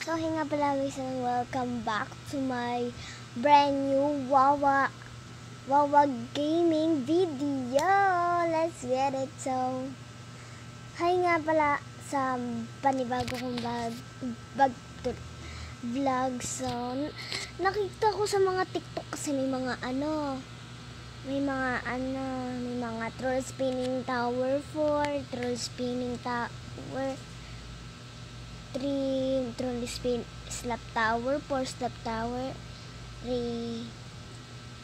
So, hey nga pala guys, and welcome back to my brand new Wawa gaming video. Let's get it. So, hi nga pala sa panibago kong vlog. So, nakita ko sa mga TikTok kasi may mga troll spinning tower 4, troll spinning tower 3, troll spin slap tower 4, slap tower 3.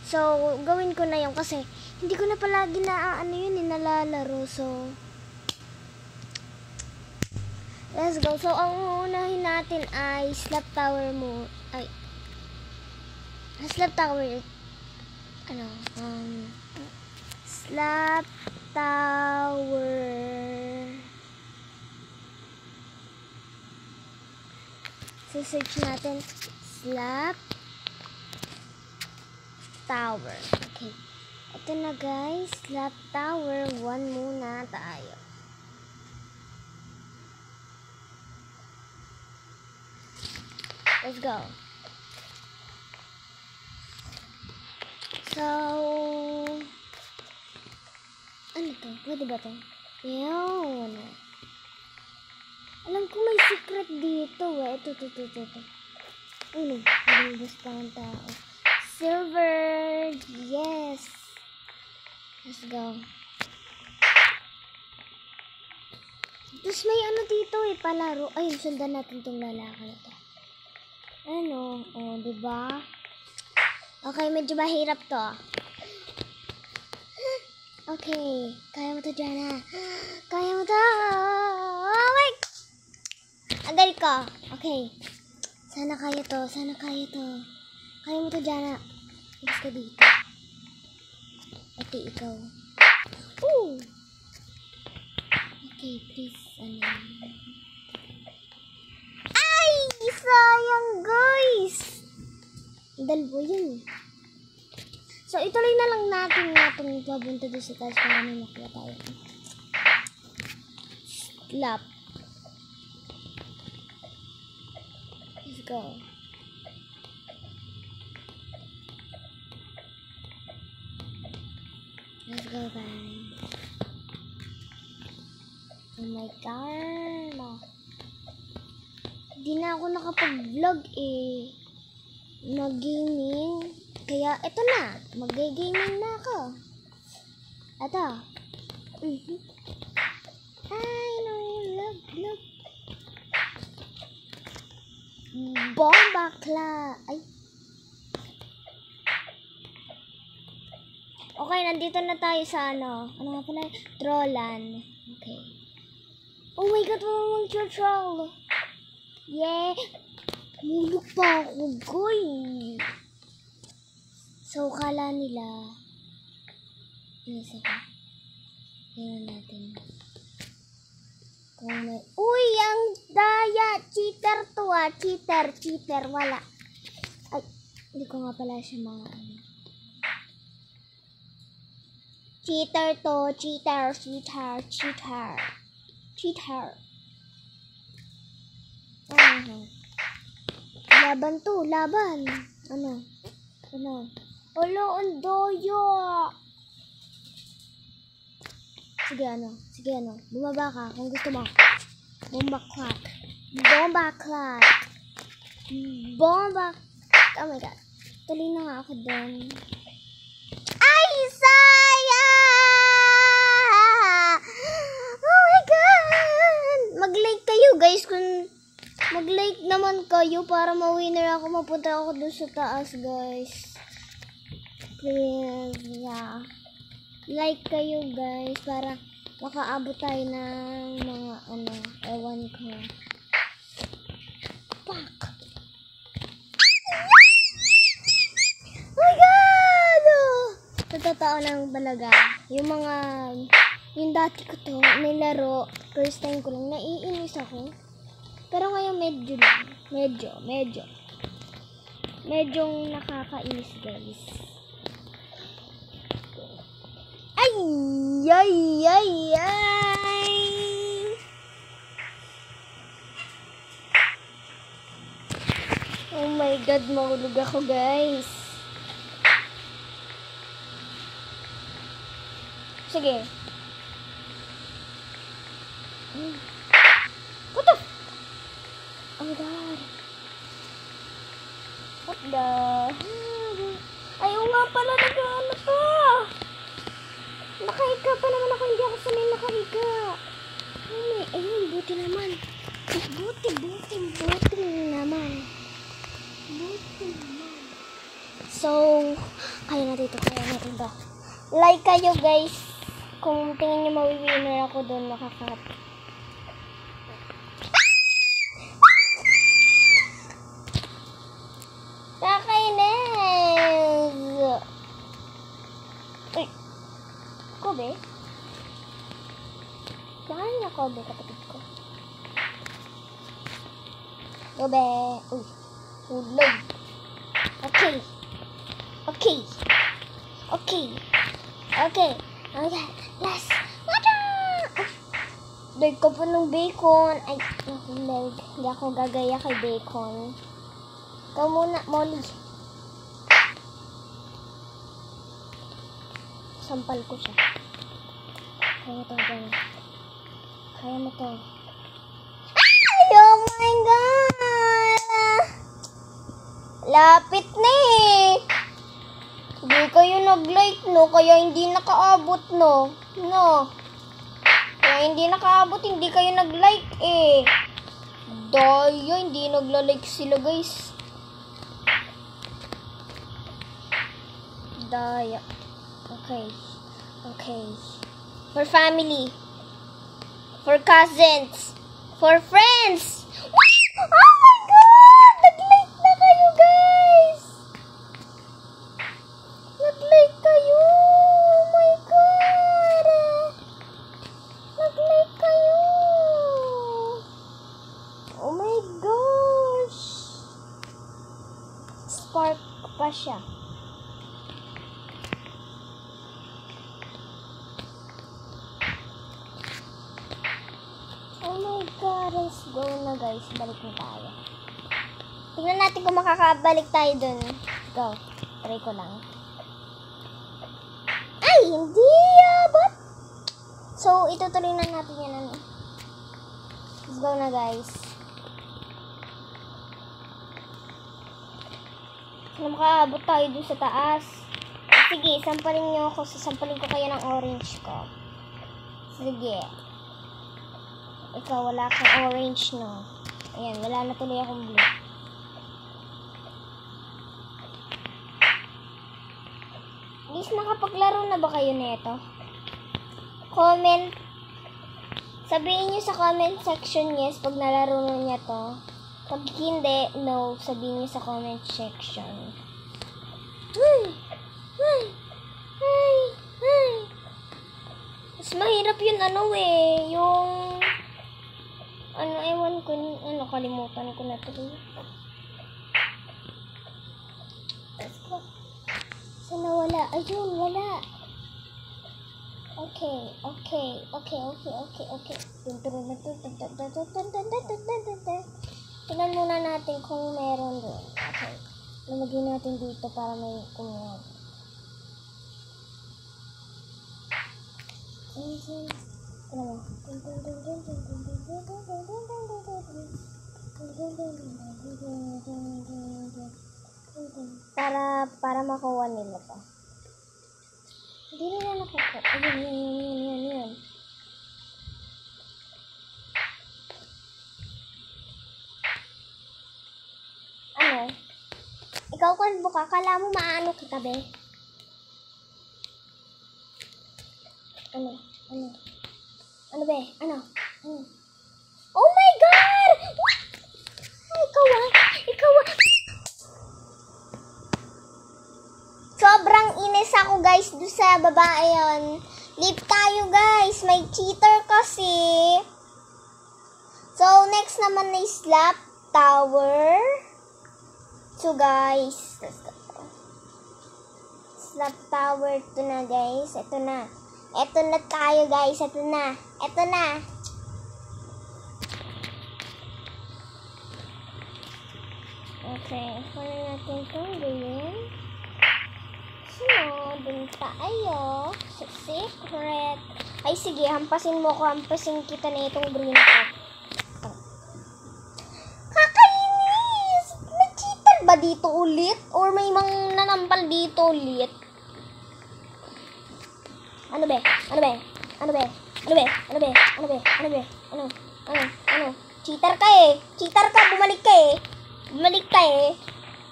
So, gawin ko na yun kasi hindi ko na palagi nalalaro. So, let's go. So, ang unahin natin ay slap tower mo. Slap tower slap tower. So, search natin slap tower. Okay. Ito na guys, slap tower 1 muna tayo. Let's go. So, ano to? Pwede ba to? Yun. Alam ko may secret dito eh. Ito. Ano? Nalibos pa ang tao. Silver. Yes. Let's go. Tapos may ano dito eh. Palaro. Ayun, sundan natin itong lalaki na to. Ano? O, diba? Okay, medyo mahirap to. Okay. Kaya mo to, Jana. Kaya mo to. Oh my God. Agad ko. Okay. Sana kaya to. Kaya mo to, Jana. Ibig ka dito. Pati ikaw. Ooh. Okay, please. Ay! Sayang, guys. Dalawa yun. So, ituloy na lang natin itong papunta doon sa taas para may makuha tayo. Slap. Let's go. Let's go, guys. Oh my God. Hindi na ako nakapag-vlog eh. Mag-gaming. Kaya, eto na. Mag-gaming na ako. Eto. Ay, no. Look. Bomba Cla. Ay. Okay, nandito na tayo sa ano nga pala? Trollan. Okay. Oh my God, mamang troll. Yeah. Mulog pa ako, guys. So, kala nila. Tingnan natin. Kung may... Uy, ang daya! Cheater to ah. Cheater. Wala. Ay, hindi ko nga pala siya mga Cheater to. Cheater. Laban to. Ano? Olo, ang doyo. Sige, bumaba ka kung gusto mo. Bomba clock. Oh my God. Tuloy na nga ako doon. Ay, sayang! Oh my God! Mag-like kayo, guys, mag-like naman kayo para ma-winner ako. Mapunta ako doon sa taas, guys. Please, yeah. Like kayo, guys, para makaabot tayo ng mga ewan ko. Fuck! Oh my God! Sa totoo lang talaga, yung dati ko to, nilaro, first time ko lang, naiinis ako. Pero ngayon medyo nakakainis, guys. Ay! Oh my God, mahulog ako, guys. Sige. What the? Oh my God. What the? Ayaw nga pala nag-ano to. Nakahiga pa naman ako. Hindi ako sanay nakahiga. Ayun, buti naman. Buti naman. So, kaya natin to. Like kayo, guys. Kung tingin nyo mawi-winner ako doon, makakat. Kakainis! Uy! Kobe? Saan niya Kobe, kapatid ko? Kobe! Uy! Hulog! Okay! Last! Dahil ko po ng bacon. Ay, nakulag. Hindi ako gagaya kay bacon. Ikaw muna, Molly. Sampal ko siya. Kaya mo to, Jen. Kaya mo to. Oh my God! Lapit na eh. Hindi kayo nag-like, no? Kaya hindi nakaabot, no? No. Kaya hindi nakaabot, hindi kayo nag-like eh. Daya, hindi nagla-like sila, guys. Daya. Okay. For family. For cousins. For friends. Oh my God! Nag-like na kayo, guys! Nag-like kayo! Oh my God! Nag-like kayo! Oh my gosh! Spark pa siya. Oh my God, let's go na, guys. Balik na tayo. Tingnan natin kung makakabalik tayo dun. Go. Try ko lang. Ay, hindi abot. So, itutuloy na natin yan. Let's go na, guys. Kung makaabot tayo dun sa taas. Sige, sampalin nyo ako. Sasampalin ko kayo ng orange ko. Sige. Ikaw, wala kang orange, no? Ayan, wala na tuloy akong blue. Guys, nakapaglaro na ba kayo nito? Comment. Sabihin nyo sa comment section yes pag nalaro na niya to. Pag hindi, no. Sabihin nyo sa comment section. Mas mahirap yun, yung ewan ko, kalimutan ko na tuloy. Sana wala. Ayun, wala. Okay. Tingnan muna natin kung meron doon. Okay. Lalagyan natin dito para may kumuha. Para makuha nila to. Hindi nila nakuha. Ayun. Ikaw kalbo ka, kala mo maano kita, be? Ano, be? Ano? Oh my God! What? Ikaw. Sobrang inis ako, guys, doon sa babae yun. Leave tayo, guys. May cheater kasi. So, next naman na slap tower. So, guys, slap tower ito na, guys. Ito na tayo, guys. Ito na. Okay, kunin natin itong green. So, dun tayo sa secret. Ay, sige, hampasin mo ko. Hampasin kita na itong green ko. Kakainis! Nag-cheater ba dito ulit? Or may mga nanampal dito ulit? Ano be? Ano be? Ano be? Ano be? Ano be? Ano be? Ano be? Ano? Ano? Cheater ka eh. Cheater ka. Bumalik ka eh. Bumalik ka eh.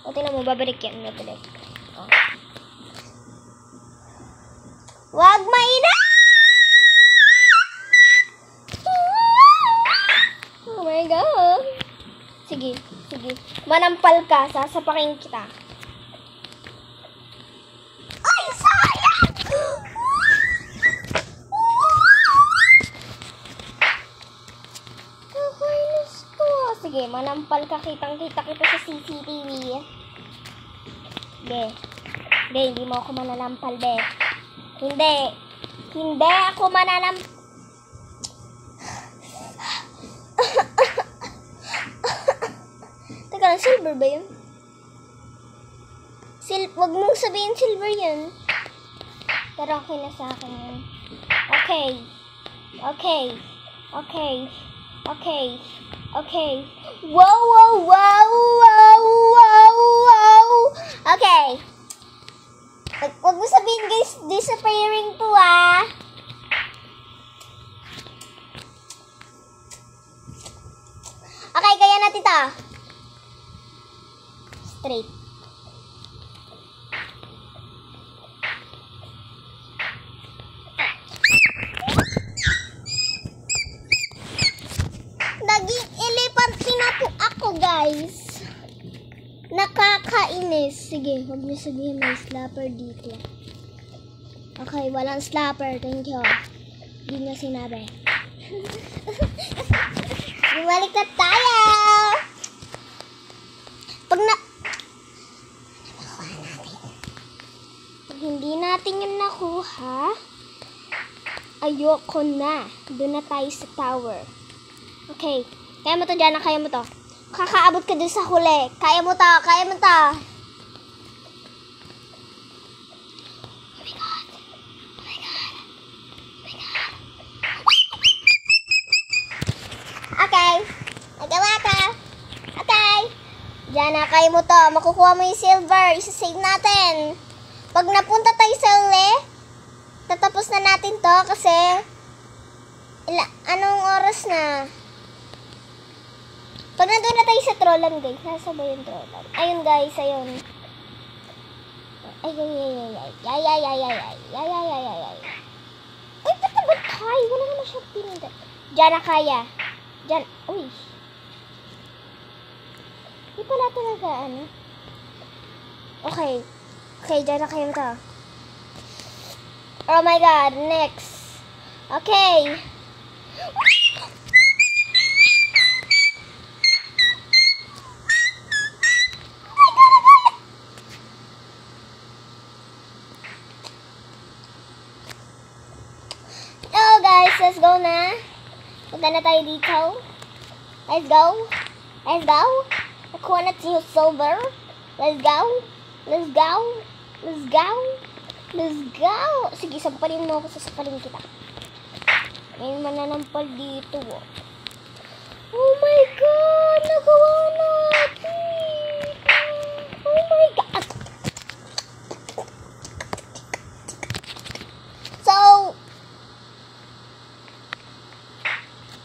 O, tingnan mo. Babalik yan. Babalik. Oh. Wag maina! Oh my God. Sige. Sige. Manampal ka. Sasapakin kita. Ay, sayang! Kakainis to. Sige, manampal ka. Kitang-kita kita sa CCTV. Be. Be, hindi mo ako mananampal, be. Hindi. Hindi ako mananampal. Teka lang, silver ba yun? Wag mong sabihin silver yun. Pero okay na sa akin yun. Okay. Okay. Okay. Okay. Okay. Wow, wow, wow, wow, wow, wow. Okay. Wag mo sabihin guys, disappearing to ah. Okay, kaya natin to. Straight. Naging elepante na po ako guys. Nakakainis. Sige, huwag niyo sabihin may slapper dito. Okay, walang slapper. Thank you. Hindi niya sinabi. Bumalik na tayo! Pag hindi natin yung nakuha, ayoko na. Doon na tayo sa tower. Okay. Kaya mo to, Jana. Kaya mo to. Kakaabot ka dun sa huli. Kaya mo to. Kaya mo to. Oh my God. Oh my God. Oh my God. Okay. Nagawa ka. Okay. Jana, kaya mo to. Makukuha mo yung silver. Isa-save natin. Pag napunta tayo sa huli, tatapos na natin to kasi anong oras na? Pag nandun na tayo sa trollan, guys. Nasa ba yung trollan? Ayun, guys. Ayun. Ay. Ay, ba't na ba tayo? Wala naman siya pinunda. Diyan na kaya. Diyan. Uy. Di pala talaga, ano? Okay. Okay, diyan na kayo to. Oh my God. Next. Okay. Let's go na. Punta na tayo dito. Let's go. Let's go. Nakuha natin yung silver. Let's go. Let's go. Let's go. Let's go. Sige, sampalin mo ako. Sasampalin kita. May mananampal dito. Oh my God. Nagawa natin. Oh my God. So,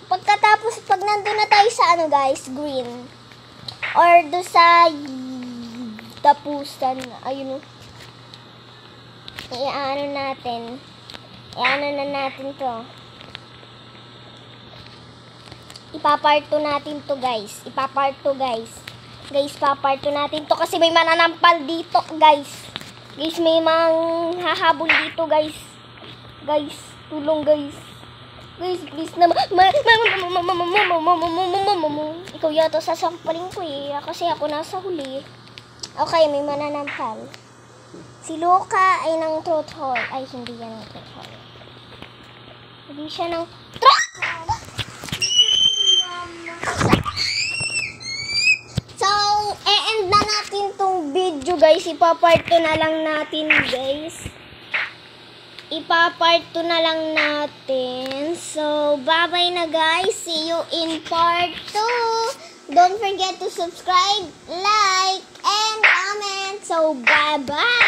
pagkatapos, pag nandun na tayo sa ano guys, green. Or do sa tapusan. Ayun o. Iano natin. Iano na natin to. Ipapart 2 natin to guys. Ipapart 2 guys. Guys, papart 2 natin to kasi may mananampal dito guys. Guys, may hahabol dito guys. Guys, tulong guys. Guys, please naman. Ikaw yata sasampalin ko eh. Kasi ako nasa huli. Okay, may mananampal. Si Luca ay ng truth hole. Ay, hindi yan ng truth hole. Hindi siya ng truth hole. So, e-end video guys. Ipapart 2 na lang natin guys. Ipapart 2 na lang natin. So, bye-bye na guys. See you in part 2. Don't forget to subscribe, like, and comment. So, bye-bye.